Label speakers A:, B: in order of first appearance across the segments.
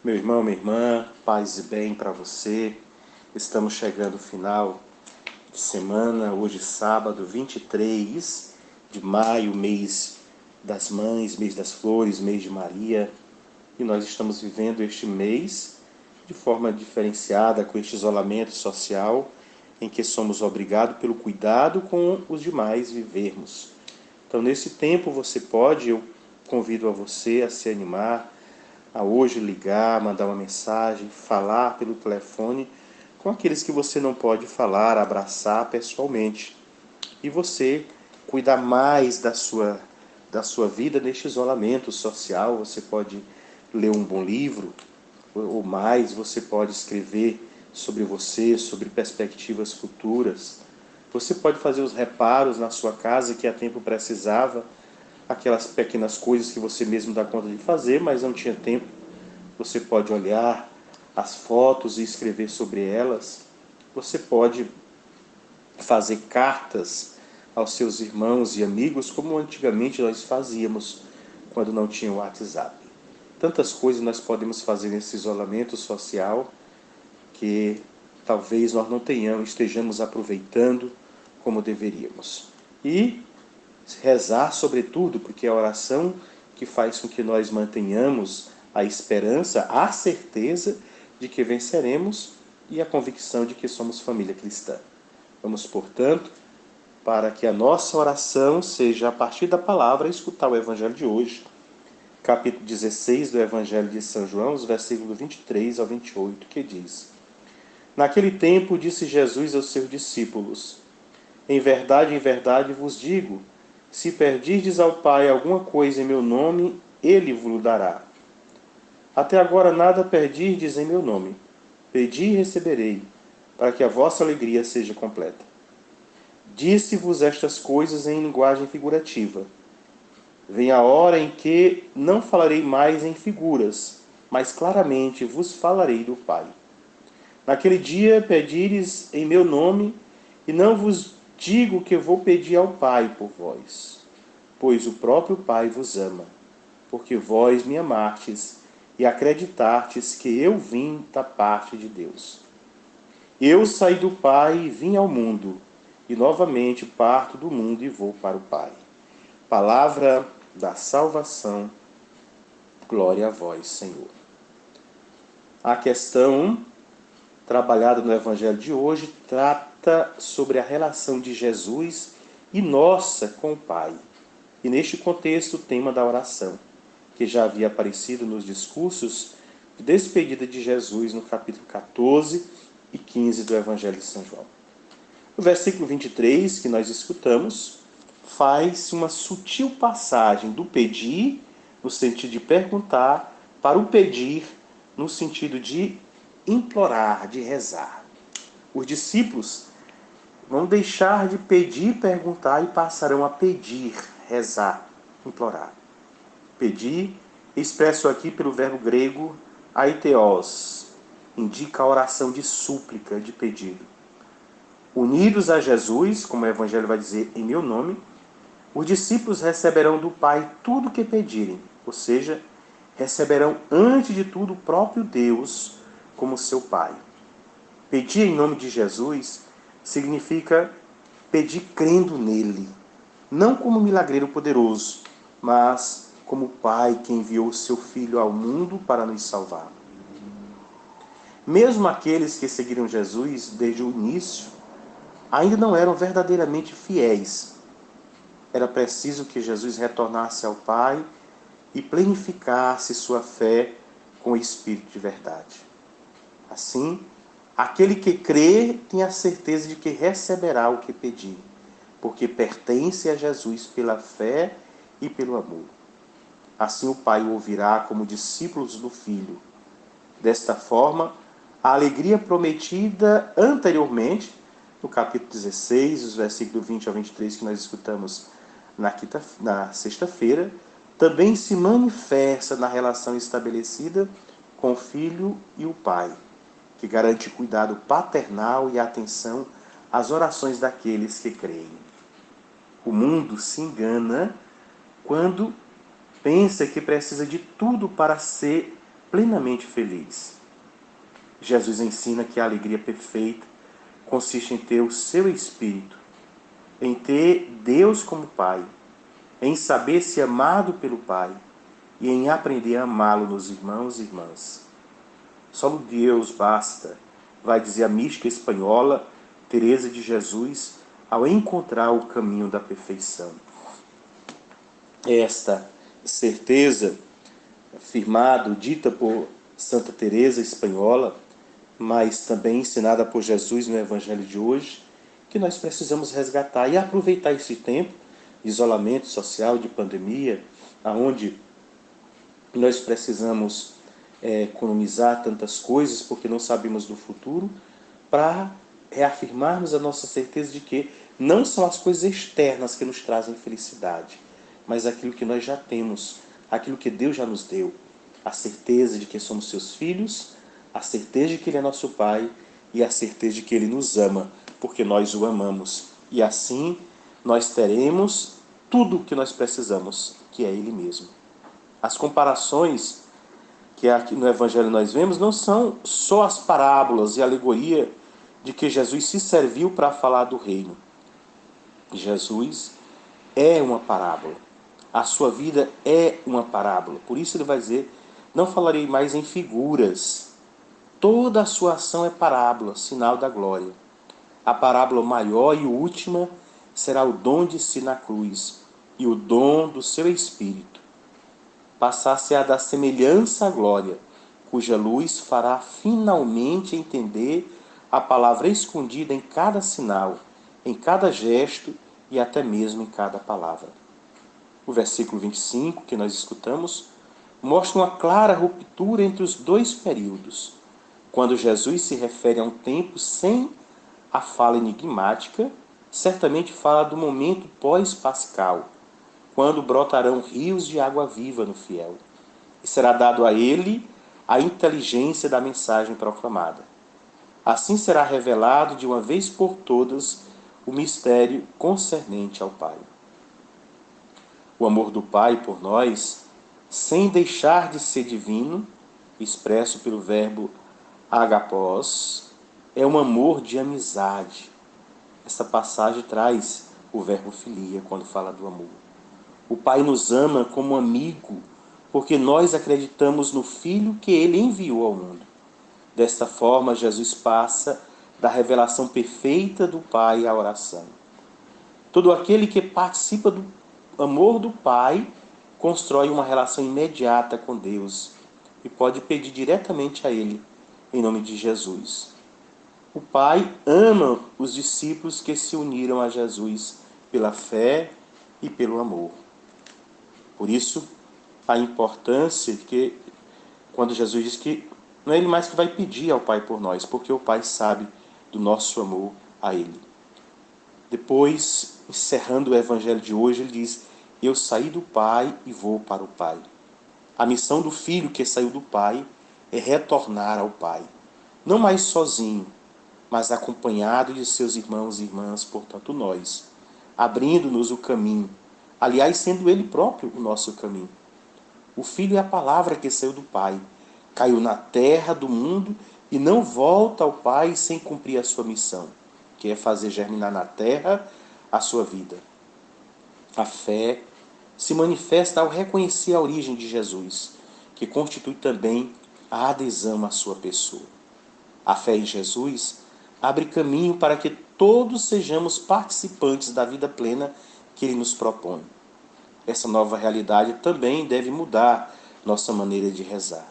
A: Meu irmão, minha irmã, paz e bem para você. Estamos chegando ao final de semana, hoje sábado, 23 de maio, mês das mães, mês das flores, mês de Maria. E nós estamos vivendo este mês de forma diferenciada, com este isolamento social, em que somos obrigados pelo cuidado com os demais vivermos. Então, nesse tempo, eu convido a você a se animar, a hoje ligar, mandar uma mensagem, falar pelo telefone com aqueles que você não pode falar, abraçar pessoalmente. E você cuidar mais da sua vida neste isolamento social. Você pode ler um bom livro, ou mais, você pode escrever sobre você, sobre perspectivas futuras. Você pode fazer os reparos na sua casa que a tempo precisava, aquelas pequenas coisas que você mesmo dá conta de fazer, mas não tinha tempo. Você pode olhar as fotos e escrever sobre elas. Você pode fazer cartas aos seus irmãos e amigos, como antigamente nós fazíamos quando não tinha o WhatsApp. Tantas coisas nós podemos fazer nesse isolamento social que talvez nós não estejamos aproveitando como deveríamos. E rezar sobretudo, porque é a oração que faz com que nós mantenhamos a esperança, a certeza de que venceremos e a convicção de que somos família cristã. Vamos, portanto, para que a nossa oração seja a partir da palavra, escutar o Evangelho de hoje, capítulo 16 do Evangelho de São João, os versículos 23 ao 28, que diz: Naquele tempo disse Jesus aos seus discípulos: em verdade vos digo, se perdirdes ao Pai alguma coisa em meu nome, ele vos dará. Até agora nada perdirdes em meu nome. Pedi e receberei, para que a vossa alegria seja completa. Disse-vos estas coisas em linguagem figurativa. Vem a hora em que não falarei mais em figuras, mas claramente vos falarei do Pai. Naquele dia pedires em meu nome, e não vos digo que vou pedir ao Pai por vós, pois o próprio Pai vos ama, porque vós me amastes e acreditastes que eu vim da parte de Deus. Eu saí do Pai e vim ao mundo, e novamente parto do mundo e vou para o Pai. Palavra da salvação, glória a vós, Senhor. A questão trabalhada no Evangelho de hoje trata sobre a relação de Jesus e nossa com o Pai. E neste contexto, o tema da oração, que já havia aparecido nos discursos de despedida de Jesus no capítulo 14 e 15 do Evangelho de São João. O versículo 23, que nós escutamos, faz uma sutil passagem do pedir, no sentido de perguntar, para o pedir, no sentido de implorar, de rezar. Os discípulos vão deixar de pedir, perguntar e passarão a pedir, rezar, implorar. Pedir, expresso aqui pelo verbo grego aiteos, indica a oração de súplica, de pedido. Unidos a Jesus, como o Evangelho vai dizer, em meu nome, os discípulos receberão do Pai tudo o que pedirem, ou seja, receberão antes de tudo o próprio Deus como seu Pai. Pedir em nome de Jesus significa pedir crendo nele, não como milagreiro poderoso, mas como Pai que enviou seu Filho ao mundo para nos salvar. Mesmo aqueles que seguiram Jesus desde o início, ainda não eram verdadeiramente fiéis. Era preciso que Jesus retornasse ao Pai e plenificasse sua fé com o Espírito de verdade. Assim, aquele que crê tem a certeza de que receberá o que pedir, porque pertence a Jesus pela fé e pelo amor. Assim o Pai o ouvirá como discípulos do Filho. Desta forma, a alegria prometida anteriormente, no capítulo 16, os versículos 20 a 23 que nós escutamos na sexta-feira, também se manifesta na relação estabelecida com o Filho e o Pai, que garante cuidado paternal e atenção às orações daqueles que creem. O mundo se engana quando pensa que precisa de tudo para ser plenamente feliz. Jesus ensina que a alegria perfeita consiste em ter o seu Espírito, em ter Deus como Pai, em saber se amado pelo Pai e em aprender a amá-lo nos irmãos e irmãs. Só Deus basta, vai dizer a mística espanhola Teresa de Jesus, ao encontrar o caminho da perfeição. Esta certeza, afirmada, dita por Santa Teresa espanhola, mas também ensinada por Jesus no Evangelho de hoje, que nós precisamos resgatar e aproveitar esse tempo de isolamento social, de pandemia, aonde nós precisamos economizar tantas coisas porque não sabemos do futuro, para reafirmarmos a nossa certeza de que não são as coisas externas que nos trazem felicidade, mas aquilo que nós já temos, aquilo que Deus já nos deu, a certeza de que somos seus filhos, a certeza de que Ele é nosso Pai e a certeza de que Ele nos ama, porque nós o amamos. E assim nós teremos tudo o que nós precisamos, que é Ele mesmo. As comparações que aqui no Evangelho nós vemos não são só as parábolas e alegoria de que Jesus se serviu para falar do reino. Jesus é uma parábola. A sua vida é uma parábola. Por isso ele vai dizer, não falarei mais em figuras. Toda a sua ação é parábola, sinal da glória. A parábola maior e última será o dom de si na cruz e o dom do seu Espírito. Passar-se-á da semelhança à glória, cuja luz fará finalmente entender a palavra escondida em cada sinal, em cada gesto e até mesmo em cada palavra. O versículo 25, que nós escutamos, mostra uma clara ruptura entre os dois períodos. Quando Jesus se refere a um tempo sem a fala enigmática, certamente fala do momento pós-pascal, quando brotarão rios de água viva no fiel, e será dado a ele a inteligência da mensagem proclamada. Assim será revelado de uma vez por todas o mistério concernente ao Pai. O amor do Pai por nós, sem deixar de ser divino, expresso pelo verbo agapós, é um amor de amizade. Esta passagem traz o verbo filia quando fala do amor. O Pai nos ama como amigo, porque nós acreditamos no Filho que Ele enviou ao mundo. Desta forma, Jesus passa da revelação perfeita do Pai à oração. Todo aquele que participa do amor do Pai constrói uma relação imediata com Deus e pode pedir diretamente a Ele, em nome de Jesus. O Pai ama os discípulos que se uniram a Jesus pela fé e pelo amor. Por isso, a importância de que, quando Jesus diz que não é Ele mais que vai pedir ao Pai por nós, porque o Pai sabe do nosso amor a Ele. Depois, encerrando o Evangelho de hoje, ele diz, eu saí do Pai e vou para o Pai. A missão do Filho que saiu do Pai é retornar ao Pai. Não mais sozinho, mas acompanhado de seus irmãos e irmãs, portanto nós, abrindo-nos o caminho, aliás, sendo Ele próprio o nosso caminho. O Filho é a palavra que saiu do Pai, caiu na terra do mundo e não volta ao Pai sem cumprir a sua missão, que é fazer germinar na terra a sua vida. A fé se manifesta ao reconhecer a origem de Jesus, que constitui também a adesão à sua pessoa. A fé em Jesus abre caminho para que todos sejamos participantes da vida plena que Ele nos propõe. Essa nova realidade também deve mudar nossa maneira de rezar.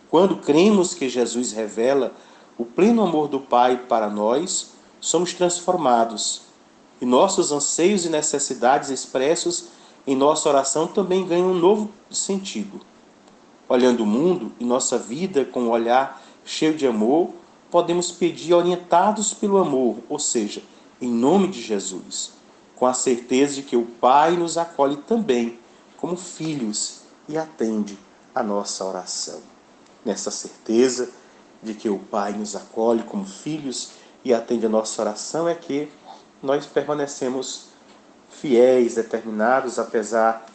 A: Quando cremos que Jesus revela o pleno amor do Pai para nós, somos transformados e nossos anseios e necessidades expressos em nossa oração também ganham um novo sentido. Olhando o mundo e nossa vida com um olhar cheio de amor, podemos pedir orientados pelo amor, ou seja, em nome de Jesus, com a certeza de que o Pai nos acolhe também como filhos e atende a nossa oração. Nessa certeza de que o Pai nos acolhe como filhos e atende a nossa oração é que nós permanecemos fiéis, determinados, apesar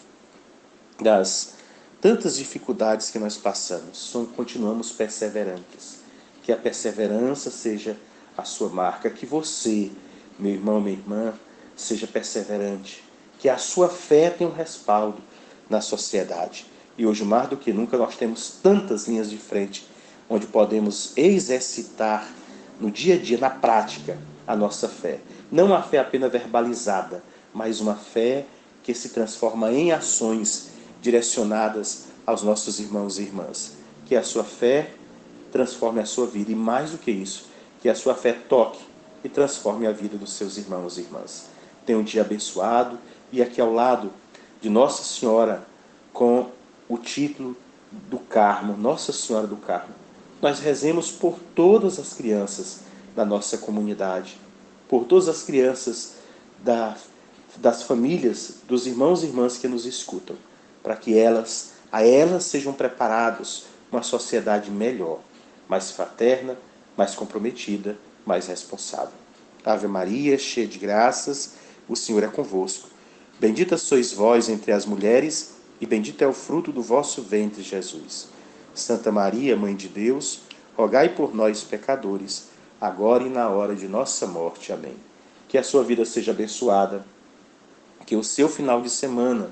A: das tantas dificuldades que nós passamos, continuamos perseverantes. Que a perseverança seja a sua marca, que você, meu irmão, minha irmã, seja perseverante, que a sua fé tenha um respaldo na sociedade. E hoje, mais do que nunca, nós temos tantas linhas de frente onde podemos exercitar no dia a dia, na prática, a nossa fé. Não uma fé apenas verbalizada, mas uma fé que se transforma em ações direcionadas aos nossos irmãos e irmãs. Que a sua fé transforme a sua vida e, mais do que isso, que a sua fé toque e transforme a vida dos seus irmãos e irmãs. Tenha um dia abençoado e aqui ao lado de Nossa Senhora, com o título do Carmo, Nossa Senhora do Carmo, nós rezemos por todas as crianças da nossa comunidade, por todas as crianças das famílias, dos irmãos e irmãs que nos escutam, para que a elas sejam preparados uma sociedade melhor, mais fraterna, mais comprometida, mais responsável. Ave Maria, cheia de graças, o Senhor é convosco. Bendita sois vós entre as mulheres, e bendito é o fruto do vosso ventre, Jesus. Santa Maria, Mãe de Deus, rogai por nós, pecadores, agora e na hora de nossa morte. Amém. Que a sua vida seja abençoada, que o seu final de semana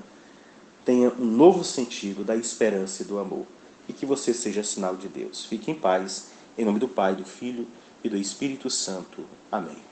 A: tenha um novo sentido da esperança e do amor, e que você seja sinal de Deus. Fique em paz, em nome do Pai, do Filho e do Espírito Santo. Amém.